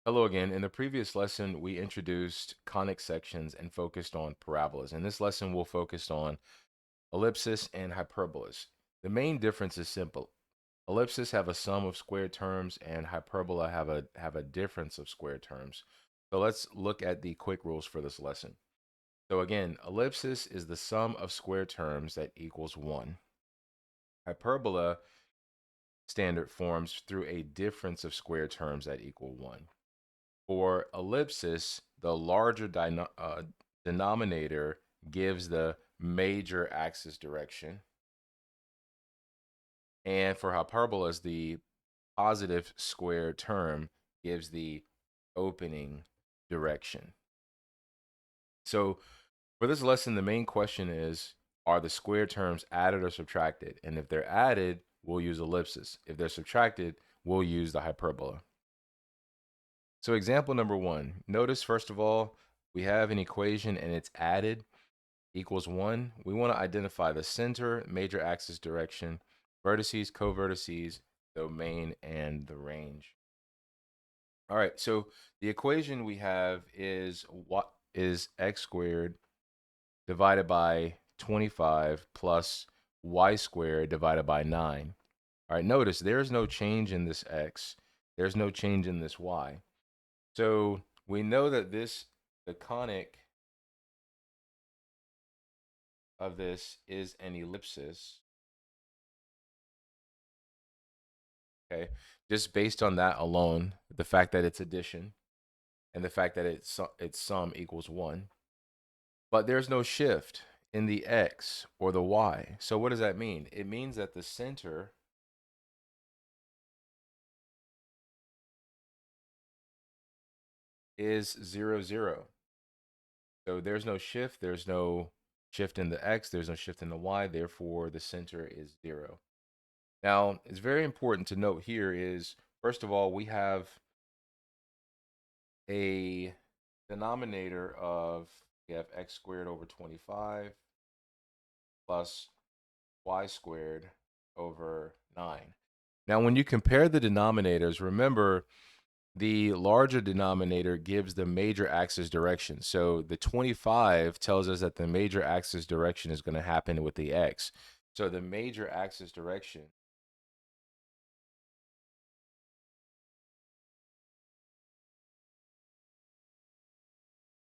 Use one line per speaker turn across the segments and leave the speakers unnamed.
Hello again. In the previous lesson, we introduced conic sections and focused on parabolas. In this lesson, we'll focus on ellipses and hyperbolas. The main difference is simple. Ellipses have a sum of squared terms and hyperbola have a difference of squared terms. So let's look at the quick rules for this lesson. So again, ellipsis is the sum of square terms that equals 1. Hyperbola standard forms through a difference of square terms that equal 1. For ellipsis, the larger denominator gives the major axis direction. And for hyperbolas, the positive square term gives the opening direction. So for this lesson, the main question is, are the square terms added or subtracted? And if they're added, we'll use ellipsis. If they're subtracted, we'll use the hyperbola. So example number 1, notice first of all, we have an equation and it's added equals 1. We want to identify the center, major axis direction, vertices, co-vertices, domain, and the range. All right, so the equation we have is what is x squared divided by 25 plus y squared divided by 9. All right, notice there's no change in this x. There's no change in this y. So we know that the conic of this is an ellipsis. Okay, just based on that alone, the fact that it's addition and the fact that its sum equals 1. But there's no shift in the x or the y. So what does that mean? It means that the center is 0, 0. So there's no shift. There's no shift in the x. There's no shift in the y. Therefore, the center is 0. Now, it's very important to note here is, first of all, we have a denominator of, we have x squared over 25 plus y squared over 9. Now, when you compare the denominators, remember the larger denominator gives the major axis direction. So the 25 tells us that the major axis direction is going to happen with the x. So the major axis direction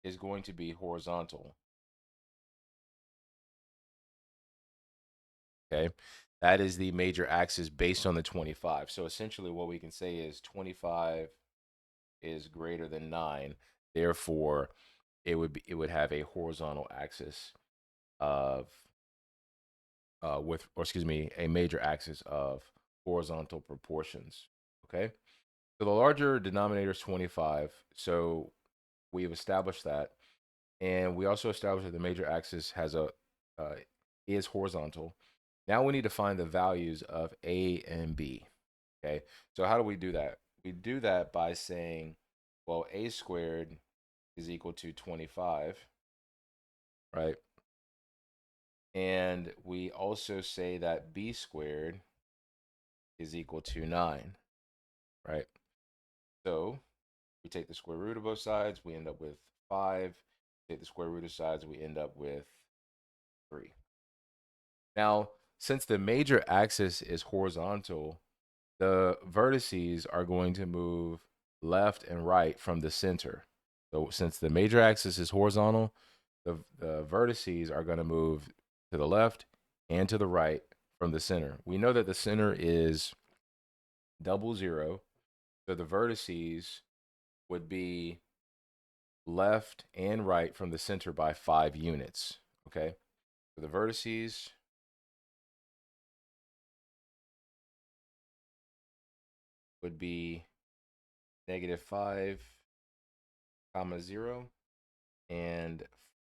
is going to be horizontal. Okay, that is the major axis based on the 25. So essentially what we can say is 25 is greater than 9. Therefore, it would have a horizontal axis of a major axis of horizontal proportions. Okay, so the larger denominator is 25. So we've established that, and we also established that the major axis has is horizontal. Now we need to find the values of a and b. Okay, so how do we do that? We do that by saying, well, a squared is equal to 25, right? And we also say that b squared is equal to 9, right? So we take the square root of both sides, we end up with 5. Take the square root of sides, we end up with 3. Now, since the major axis is horizontal, the vertices are going to move left and right from the center. So since the major axis is horizontal, the vertices are going to move to the left and to the right from the center. We know that the center is 00, so the vertices would be left and right from the center by 5 units. Okay, so the vertices would be -5, 0 and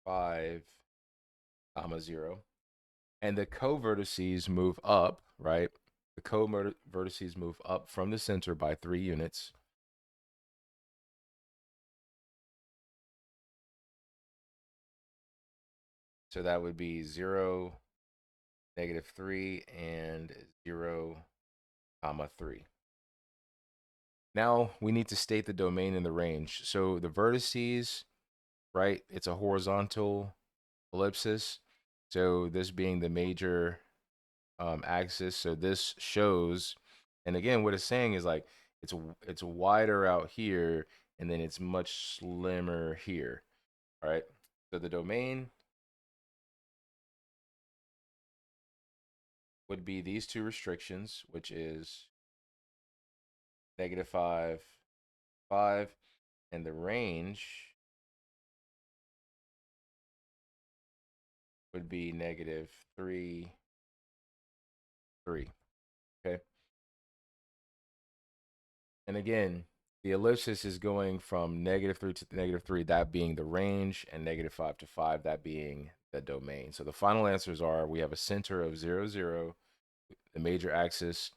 5, 0. And the co-vertices move up, right? The co-vertices move up from the center by 3 units. So that would be 0, -3, and 0, 3. Now we need to state the domain and the range. So the vertices, right? It's a horizontal ellipsis. So this being the major axis. So this shows, and again, what it's saying is like it's wider out here, and then it's much slimmer here. All right. So the domain would be these two restrictions, which is -5, 5, and the range would be -3, 3. Okay. And again, the ellipsis is going from -3 to -3, that being the range, and -5 to 5, that being the domain. So the final answers are we have a center of 0, 0. The major axis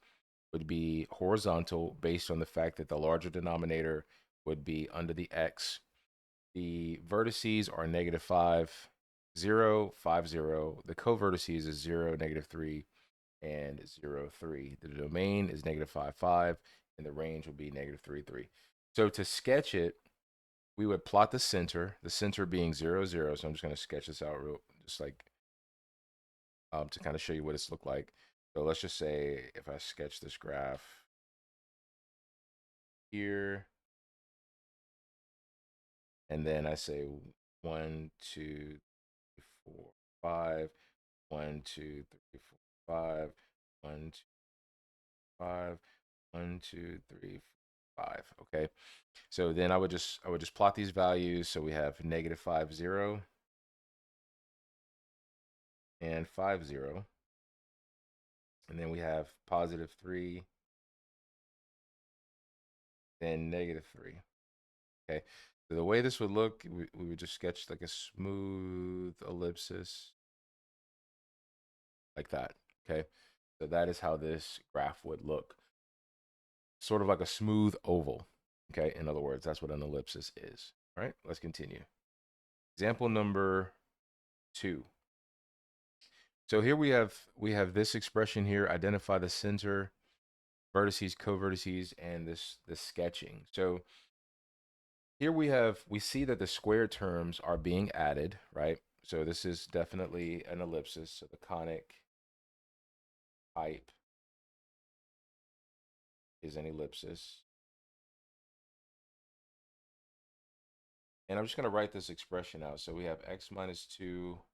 would be horizontal based on the fact that the larger denominator would be under the x. The vertices are -5, 0, 5, 0. The co-vertices is 0, -3, and 0, 3. The domain is -5, 5, and the range will be -3, 3. So to sketch it, we would plot the center being 0, 0. So I'm just going to sketch this out real, just like to kind of show you what it's looked like. So let's just say if I sketch this graph here, and then I say 1, 2, 4, 5, 1, 2, 3, 4, 5, 1, 2, 5, 1, 2, 3, 4, 5. Okay. So then I would just plot these values. So we have -5, 0, and 5, 0. And then we have +3, then -3. Okay. So the way this would look, we would just sketch like a smooth ellipsis like that. Okay. So that is how this graph would look. Sort of like a smooth oval. Okay. In other words, that's what an ellipsis is. All right. Let's continue. Example number 2. So here we have this expression here, identify the center, vertices, co-vertices, and this sketching. So here we see that the square terms are being added, right? So this is definitely an ellipsis. So the conic type is an ellipsis. And I'm just going to write this expression out. So we have x minus 2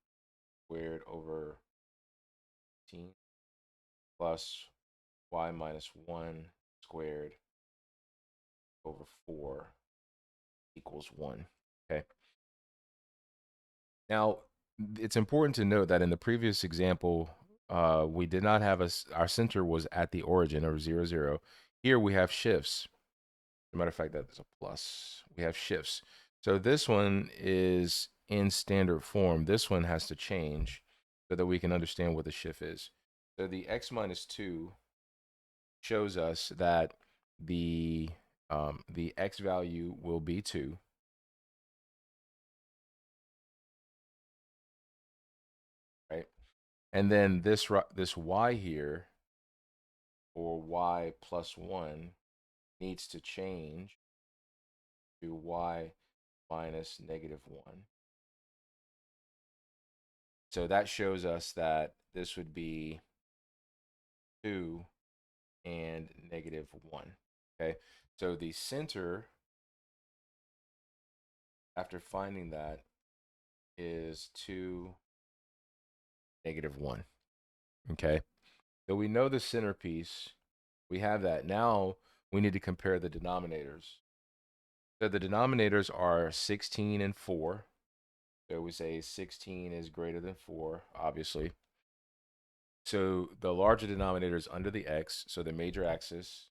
squared over 15 plus y minus 1 squared over 4 equals 1. Okay. Now, it's important to note that in the previous example, we did not have our center was at the origin of 0, 0. Here we have shifts. As a matter of fact, that is a plus. We have shifts. So this one is in standard form. This one has to change so that we can understand what the shift is. So the x minus 2 shows us that the x value will be 2, right? And then this y here, or y plus 1, needs to change to y minus -1. So that shows us that this would be 2 and -1. Okay. So the center, after finding that, is 2, -1. Okay. So we know the centerpiece. We have that. Now we need to compare the denominators. So the denominators are 16 and 4. So we say 16 is greater than 4, obviously. So the larger denominator is under the x. So the major axis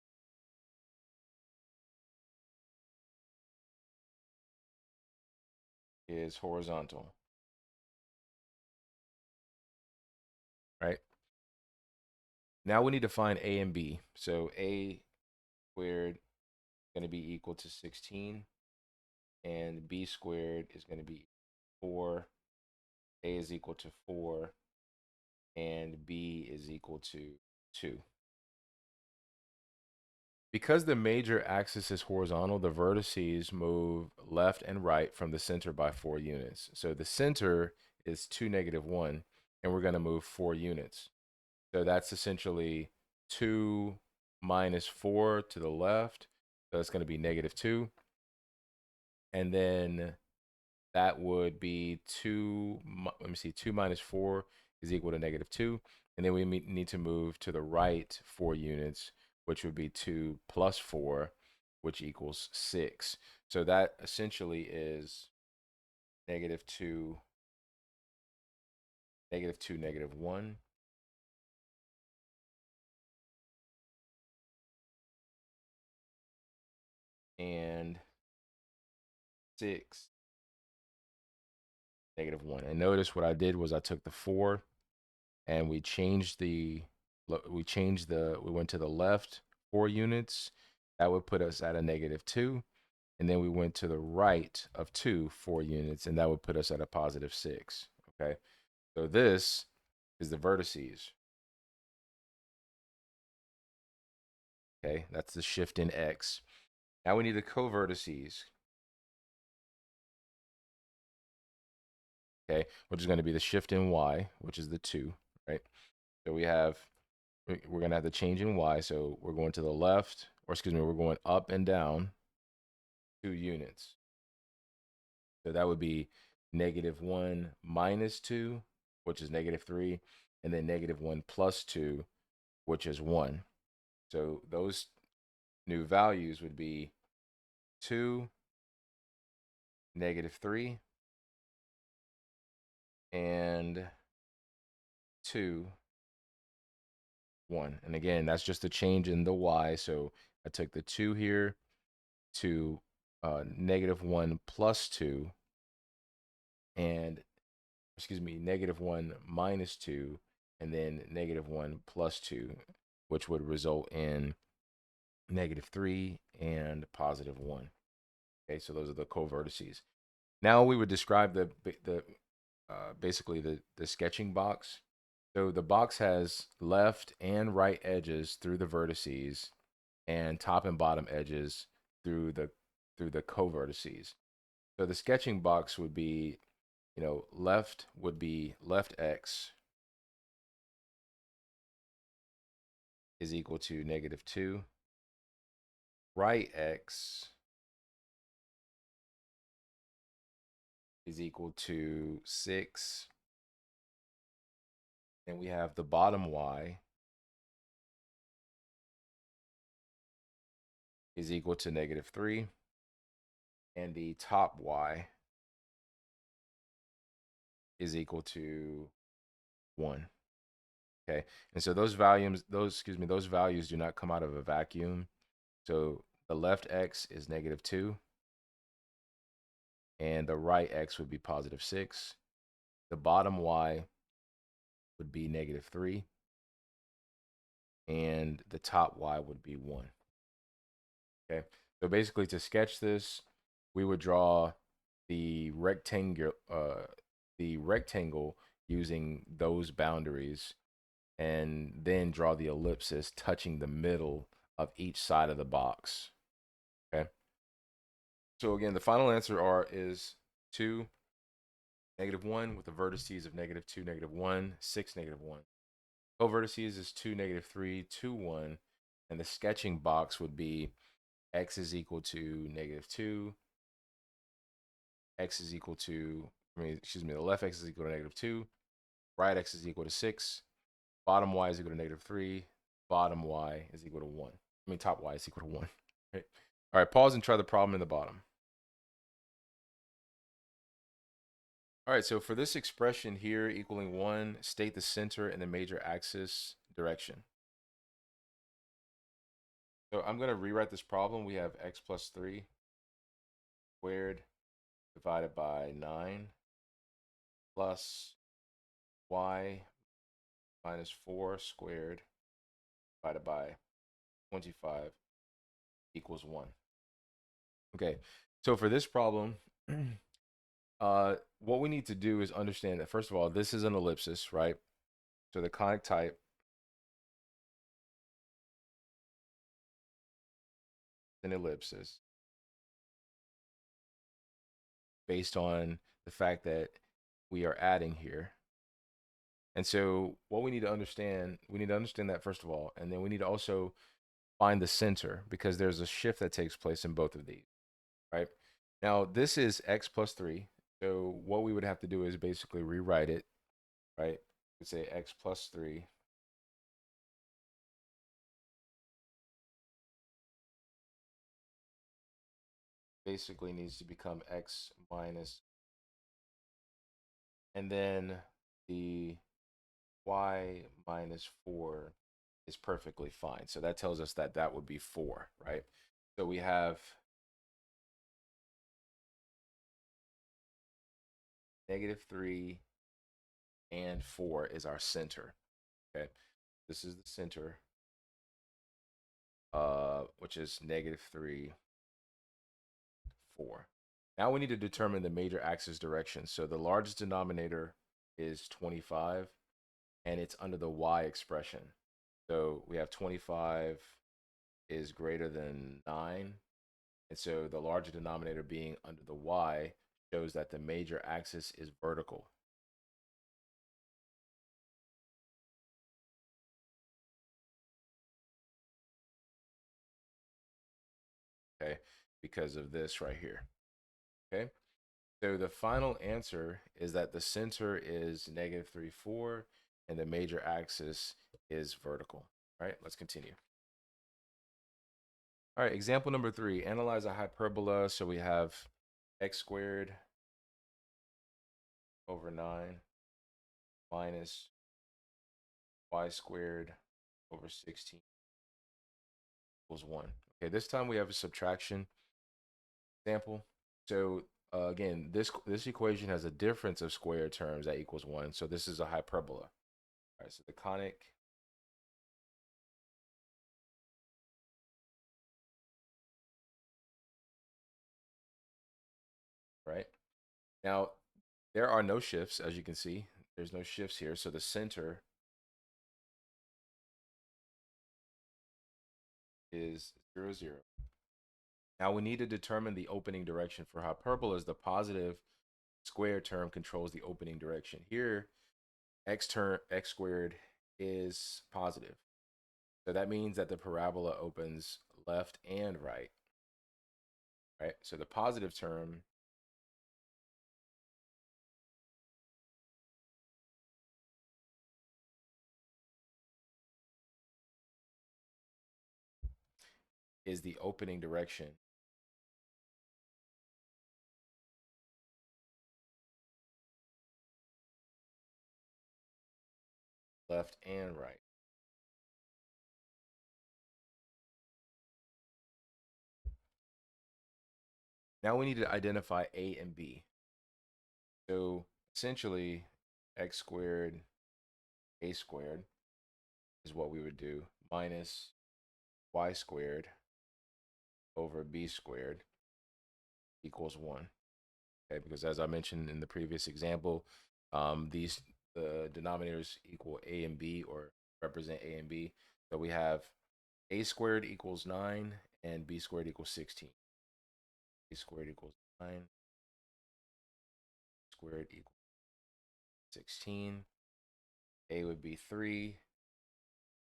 is horizontal, right? Now we need to find a and b. So a squared is going to be equal to 16, and b squared is going to be 4. A is equal to 4, and b is equal to 2. Because the major axis is horizontal, the vertices move left and right from the center by 4 units. So the center is 2, -1, and we're going to move 4 units. So that's essentially 2 minus 4 to the left. So it's going to be -2. And then that would be 2, let me see, 2 minus 4 is equal to -2. And then we need to move to the right 4 units, which would be 2 plus 4, which equals 6. So that essentially is -2, -2, -1, and 6, -1. And notice what I did was I took the 4 and we went to the left 4 units. That would put us at a -2. And then we went to the right of 2 4 units, and that would put us at a +6. Okay, so this is the vertices. Okay, that's the shift in x. Now we need the covertices. Okay, which is going to be the shift in y, which is the 2, right? So we're going to have the change in y. So we're going to the left, or excuse me, we're going up and down 2 units. So that would be -1 minus 2, which is -3, and then -1 plus 2, which is 1. So those new values would be 2, -3, and 2, 1. And again, that's just a change in the y. So I took the 2 here to -1 plus 2, and excuse me, -1 minus 2, and then -1 plus 2, which would result in -3 and +1. Okay, so those are the covertices. Now we would describe the basically the sketching box. So the box has left and right edges through the vertices, and top and bottom edges through the covertices. So the sketching box would be, left would be left x is equal to -2. Right x is equal to 6. And we have the bottom y is equal to -3. And the top y is equal to 1. Okay. And so those values do not come out of a vacuum. So the left x is -2, and the right x would be +6. The bottom y would be -3, and the top y would be 1. Okay. So basically, to sketch this, we would draw the rectangle using those boundaries, and then draw the ellipsis touching the middle of each side of the box. Okay. So again, the final answer is 2, -1 with the vertices of -2, -1, 6, -1. Co-vertices is 2, -3, 2, 1. And the sketching box would be x is equal to -2, x is equal to, the left x is equal to -2, right x is equal to 6, bottom y is equal to -3, bottom y is equal to 1. Top y is equal to 1. Right? All right, pause and try the problem in the bottom. All right, so for this expression here equaling 1, state the center and the major axis direction. So I'm going to rewrite this problem. We have x plus 3 squared divided by 9 plus y minus 4 squared divided by 25 equals 1. Okay, so for this problem, what we need to do is understand that, first of all, this is an ellipsis, right? So the conic type and ellipses based on the fact that we are adding here. And so what we need to understand that first of all, and then we need to also find the center because there's a shift that takes place in both of these, right? Now, this is x plus 3. So what we would have to do is basically rewrite it, right? We say x plus 3 basically needs to become x minus, and then the y minus 4 is perfectly fine. So that tells us that that would be 4, right? So we have -3 and 4 is our center, okay? This is the center, which is -3, 4. Now we need to determine the major axis direction. So the largest denominator is 25, and it's under the y expression. So we have 25 is greater than 9. And so the larger denominator being under the y shows that the major axis is vertical. Okay, because of this right here. Okay, so the final answer is that the center is -3, 4, and the major axis is vertical. All right, let's continue. All right, example number 3, analyze a hyperbola. So we have x squared over 9 minus y squared over 16 equals 1. Okay, this time we have a subtraction example. So again, this equation has a difference of square terms that equals 1. So this is a hyperbola. All right, so the conic right? Now, there are no shifts, as you can see. There's no shifts here. So the center is 0, 0. Now we need to determine the opening direction for hyperbolas. The positive square term controls the opening direction. Here, x squared is positive. So that means that the parabola opens left and right, right? So the positive term is the opening direction. Left and right. Now we need to identify A and B. So essentially, x squared, A squared is what we would do, minus y squared over b squared equals 1. Okay, because as I mentioned in the previous example, the denominators equal a and b or represent a and b. So we have a squared equals 9 and b squared equals 16. A squared equals 9, squared equals 16. A would be 3,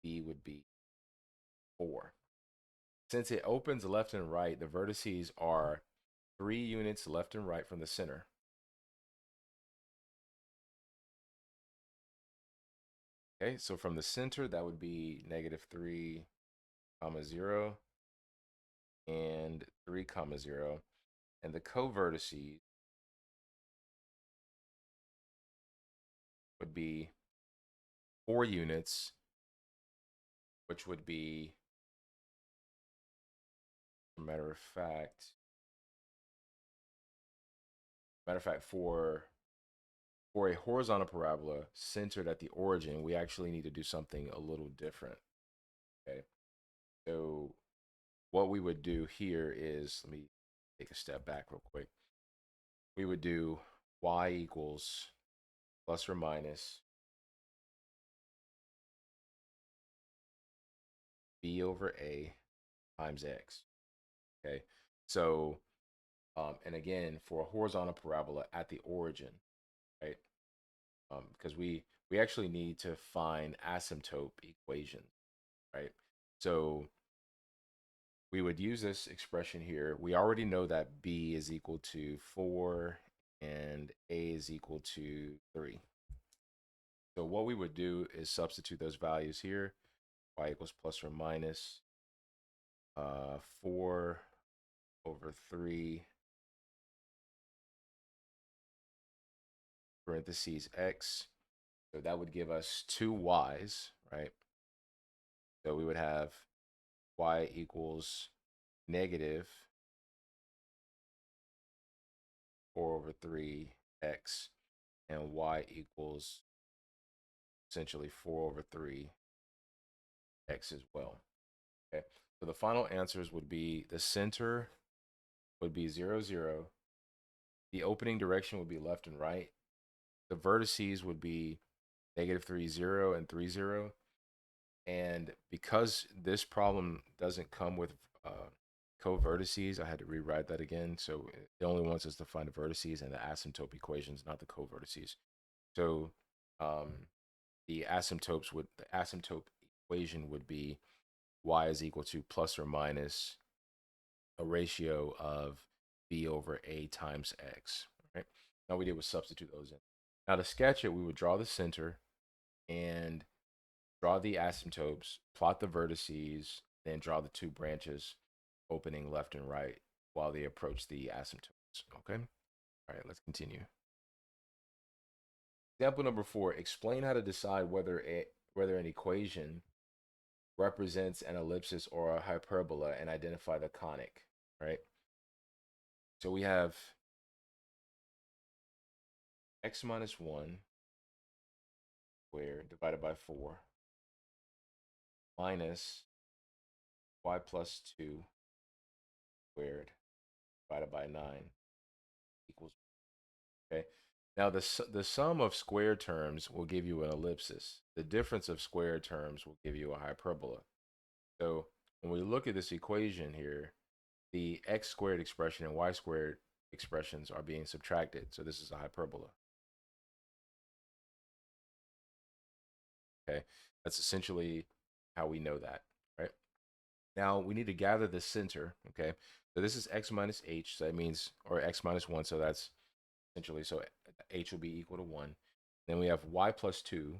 b would be 4. Since it opens left and right, the vertices are 3 units left and right from the center. Okay, so from the center, that would be -3, 0, and 3, 0. And the co-vertices would be 4 units, which would be, as a matter of fact, for a horizontal parabola centered at the origin, we actually need to do something a little different. Okay, so what we would do here is, let me take a step back real quick. We would do y equals plus or minus b over a times x. Okay, so and again, for a horizontal parabola at the origin, right? Because we actually need to find asymptote equations, right? So we would use this expression here. We already know that b is equal to 4 and a is equal to 3. So what we would do is substitute those values here. Y equals plus or minus 4 over 3 parentheses x. So that would give us two y's, right? So we would have y equals negative 4 over 3x, and y equals essentially 4 over 3x as well. Okay, so the final answers would be the center would be 0, 0. The opening direction would be left and right. The vertices would be negative 3, 0, and 3, 0. And because this problem doesn't come with co-vertices, I had to rewrite that again. So it only wants us to find the vertices and the asymptote equations, not the co-vertices. So um, the asymptote equation would be y is equal to plus or minus a ratio of b over a times x. Right? Now we did was substitute those in. Now to sketch it, we would draw the center and draw the asymptotes, plot the vertices, then draw the two branches opening left and right while they approach the asymptotes. Okay? All right, let's continue. Example number 4, explain how to decide whether an equation represents an ellipsis or a hyperbola and identify the conic, right? So we have x minus 1 squared divided by 4 minus y plus 2 squared divided by 9 equals, okay? Now the sum of square terms will give you an ellipsis. The difference of square terms will give you a hyperbola. So when we look at this equation here, the x squared expression and y squared expressions are being subtracted. So this is a hyperbola. Okay, that's essentially how we know that, right? Now we need to gather the center. Okay, so this is x minus h, so that means, or x minus 1, so that's essentially, so h will be equal to 1. Then we have y plus 2,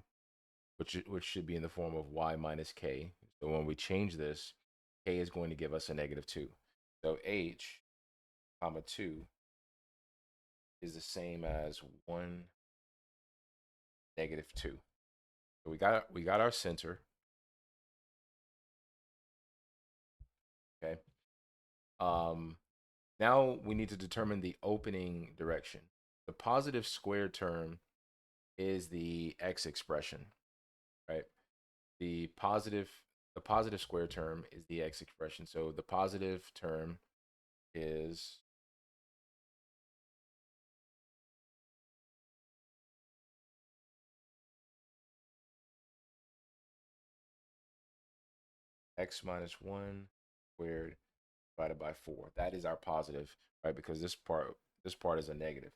which should be in the form of y minus k. So when we change this, k is going to give us a negative 2. So h comma 2 is the same as 1 negative 2. So we got our center. Okay. Um, Now we need to determine the opening direction. The positive square term is the x expression, right? The positive the positive square term is the x expression. So the positive term is x minus 1 squared divided by 4. That is our positive, right? Because this part is a negative.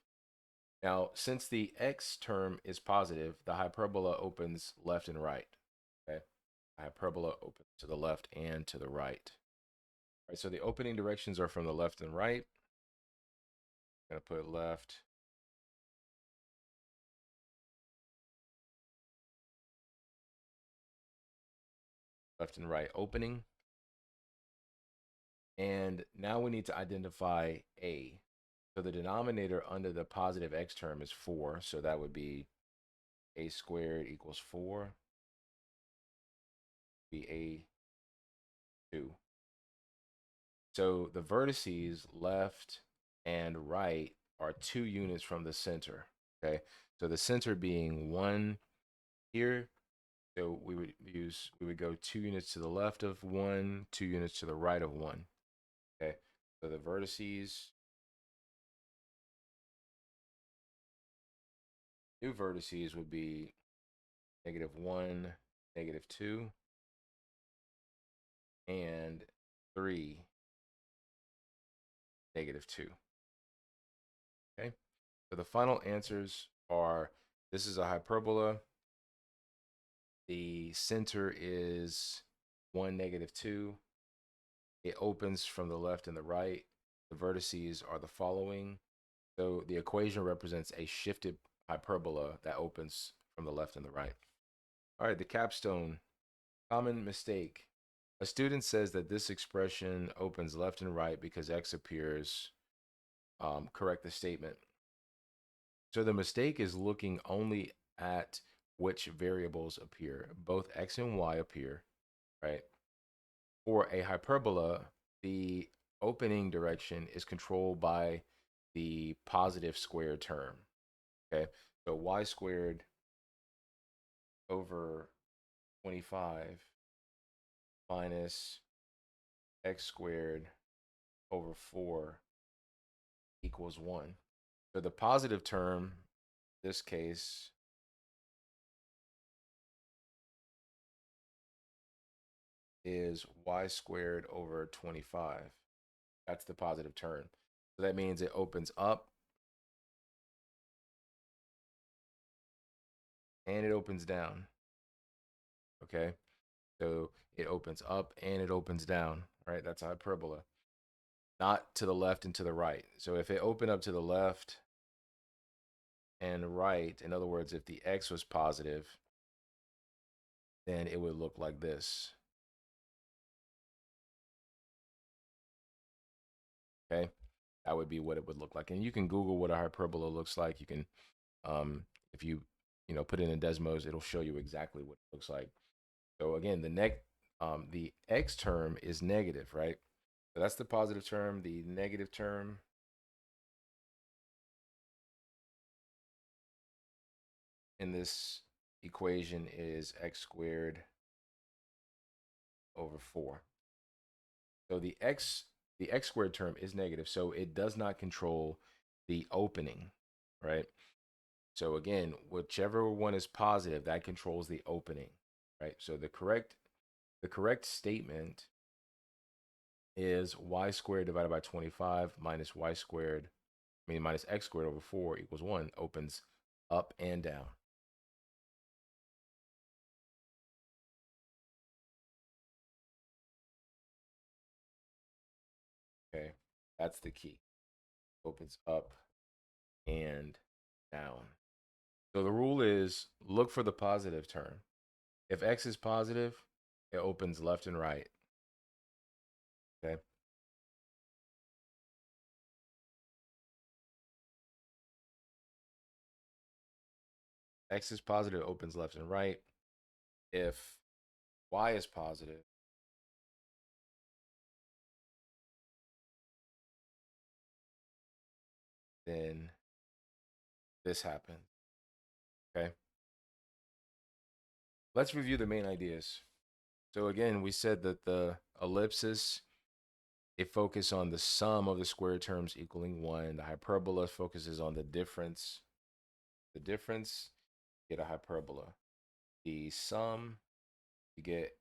Now, since the x term is positive, the hyperbola opens left and right. Okay, the hyperbola opens to the left and to the right. All right, so the opening directions are from the left and right. I'm gonna put left and right opening. And now we need to identify a. So the denominator under the positive x term is 4. So that would be a squared equals 4. Be a 2. So the vertices left and right are 2 units from the center. Okay. So the center being 1 here. So we would go 2 units to the left of 1, 2 units to the right of 1. Okay. So the vertices, new vertices would be negative 1, negative 2, and 3, -2. Okay, so the final answers are, this is a hyperbola. The center is 1, -2. It opens from the left and the right. The vertices are the following. So the equation represents a shifted hyperbola that opens from the left and the right. All right, the capstone. Common mistake. A student says that this expression opens left and right because x appears. Correct the statement. So the mistake is looking only at which variables appear. Both x and y appear, right? For a hyperbola, the opening direction is controlled by the positive square term. Okay, so y squared over 25 minus x squared over 4 equals 1. So the positive term, in this case, is y squared over 25. That's the positive term. So that means it opens up and it opens down. Okay, so it opens up and it opens down, right? That's a hyperbola. Not to the left and to the right. So if it opened up to the left and right, in other words, if the x was positive, then it would look like this. Okay, that would be what it would look like. And you can Google what a hyperbola looks like. You can, if you put it in Desmos, it'll show you exactly what it looks like. So again, the x term is negative, right? So that's the positive term. The negative term in this equation is x squared over 4. So the x squared term is negative, so it does not control the opening, right? So again, whichever one is positive, that controls the opening, right? So the correct statement is y squared divided by 25 minus minus x squared over 4 equals 1, opens up and down. Okay, that's the key. Opens up and down. So the rule is look for the positive term. If x is positive, it opens left and right. Okay. X is positive, it opens left and right. If y is positive, then this happens. Okay. Let's review the main ideas. So again, we said that the ellipsis, it focuses on the sum of the square terms equaling 1. The hyperbola focuses on the difference. The difference, you get a hyperbola. The sum, you get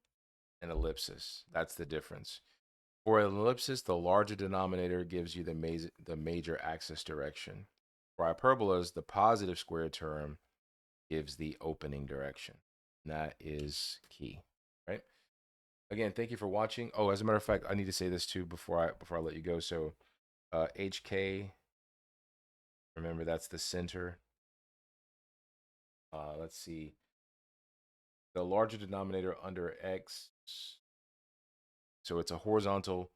an ellipsis. That's the difference. For an ellipsis, the larger denominator gives you the major axis direction. For hyperbolas, the positive square term gives the opening direction. And that is key, right? Again, thank you for watching. Oh, as a matter of fact, I need to say this too before I let you go. So, HK, remember that's the center. Let's see, the larger denominator under X. So it's a horizontal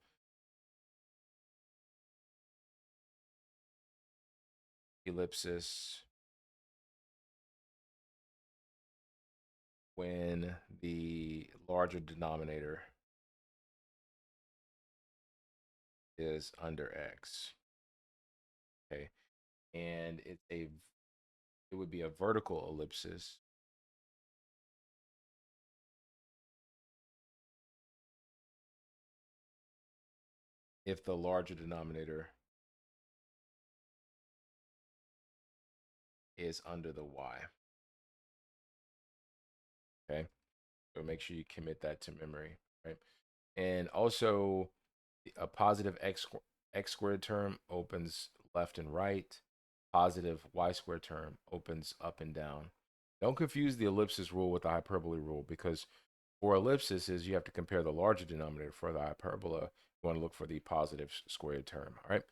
ellipsis when the larger denominator is under X. Okay. And it would be a vertical ellipsis if the larger denominator is under the Y. Okay. So make sure you commit that to memory, right? And also a positive x squared term opens left and right. Positive y squared term opens up and down. Don't confuse the ellipsis rule with the hyperbole rule, because for ellipsis is you have to compare the larger denominator. For the hyperbola, you want to look for the positive squared term. All right.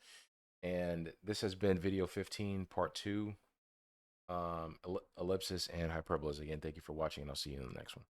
And this has been video 15, part 2, ellipsis and hyperbolas. Again, thank you for watching, and I'll see you in the next one.